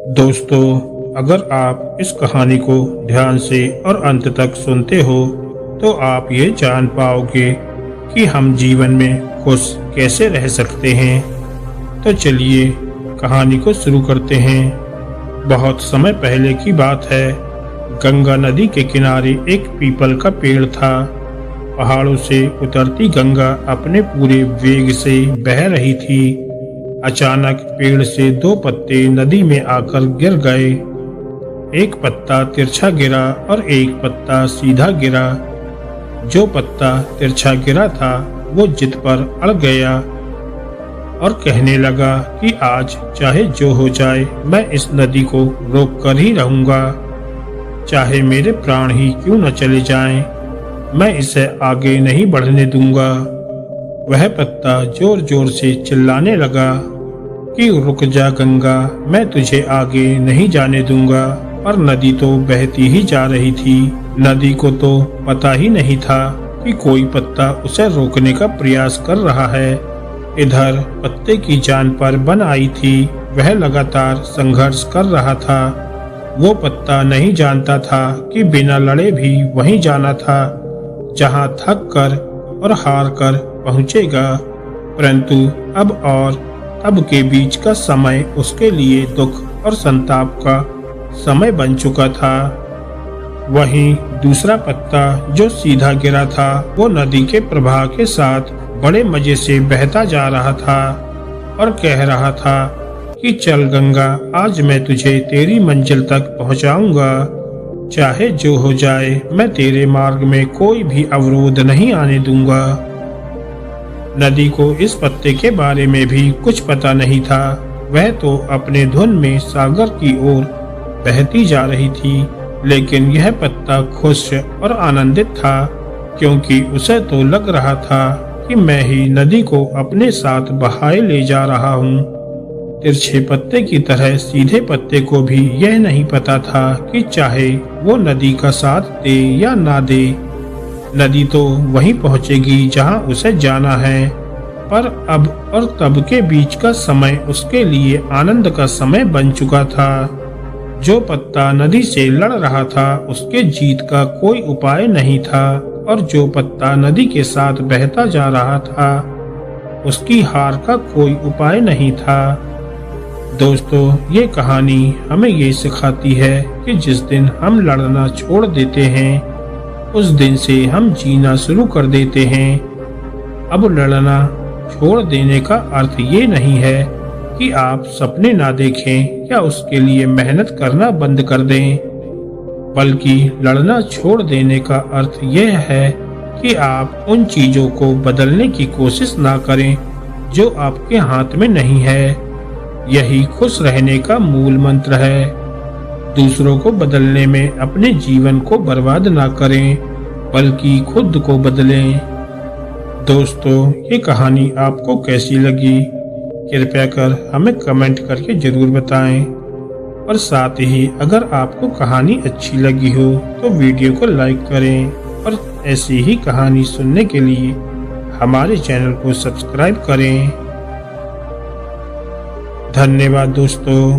दोस्तों, अगर आप इस कहानी को ध्यान से और अंत तक सुनते हो तो आप ये जान पाओगे कि हम जीवन में खुश कैसे रह सकते हैं। तो चलिए कहानी को शुरू करते हैं। बहुत समय पहले की बात है। गंगा नदी के किनारे एक पीपल का पेड़ था। पहाड़ों से उतरती गंगा अपने पूरे वेग से बह रही थी। अचानक पेड़ से दो पत्ते नदी में आकर गिर गए। एक पत्ता तिरछा गिरा और एक पत्ता सीधा गिरा। जो पत्ता तिरछा गिरा था वो जिद पर अड़ गया और कहने लगा कि आज चाहे जो हो जाए मैं इस नदी को रोक कर ही रहूंगा, चाहे मेरे प्राण ही क्यों न चले जाएं, मैं इसे आगे नहीं बढ़ने दूंगा। वह पत्ता जोर जोर से चिल्लाने लगा कि रुक जा गंगा, मैं तुझे आगे नहीं जाने दूंगा। पर नदी तो बहती ही जा रही थी। नदी को तो पता ही नहीं था कि कोई पत्ता उसे रोकने का प्रयास कर रहा है। इधर पत्ते की जान पर बन आई थी। वह लगातार संघर्ष कर रहा था। वो पत्ता नहीं जानता था कि बिना लड़े भी वहीं जाना था जहां थक कर और हार कर पहुंचेगा। परंतु अब के बीच का समय उसके लिए दुख और संताप का समय बन चुका था। वहीं दूसरा पत्ता जो सीधा गिरा था वो नदी के प्रवाह के साथ बड़े मजे से बहता जा रहा था और कह रहा था कि चल गंगा, आज मैं तुझे तेरी मंजिल तक पहुंचाऊंगा, चाहे जो हो जाए मैं तेरे मार्ग में कोई भी अवरोध नहीं आने दूंगा। नदी को इस पत्ते के बारे में भी कुछ पता नहीं था। वह तो अपने धुन में सागर की ओर बहती जा रही थी, लेकिन यह पत्ता खुश और आनंदित था क्योंकि उसे तो लग रहा था कि मैं ही नदी को अपने साथ बहाए ले जा रहा हूँ। तिरछे पत्ते की तरह सीधे पत्ते को भी यह नहीं पता था कि चाहे वो नदी का साथ दे या ना दे, नदी तो वहीं पहुंचेगी जहां उसे जाना है। पर अब और तब के बीच का समय उसके लिए आनंद का समय बन चुका था। जो पत्ता नदी से लड़ रहा था उसके जीत का कोई उपाय नहीं था और जो पत्ता नदी के साथ बहता जा रहा था उसकी हार का कोई उपाय नहीं था। दोस्तों, ये कहानी हमें ये सिखाती है कि जिस दिन हम लड़ना छोड़ देते हैं उस दिन से हम जीना शुरू कर देते हैं। अब लड़ना छोड़ देने का अर्थ ये नहीं है कि आप सपने ना देखें या उसके लिए मेहनत करना बंद कर दें, बल्कि लड़ना छोड़ देने का अर्थ यह है कि आप उन चीजों को बदलने की कोशिश ना करें जो आपके हाथ में नहीं है। यही खुश रहने का मूल मंत्र है। दूसरों को बदलने में अपने जीवन को बर्बाद ना करें, बल्कि खुद को बदलें। दोस्तों, ये कहानी आपको कैसी लगी कृपया कर हमें कमेंट करके जरूर बताएं। और साथ ही अगर आपको कहानी अच्छी लगी हो तो वीडियो को लाइक करें और ऐसी ही कहानी सुनने के लिए हमारे चैनल को सब्सक्राइब करें। धन्यवाद दोस्तों।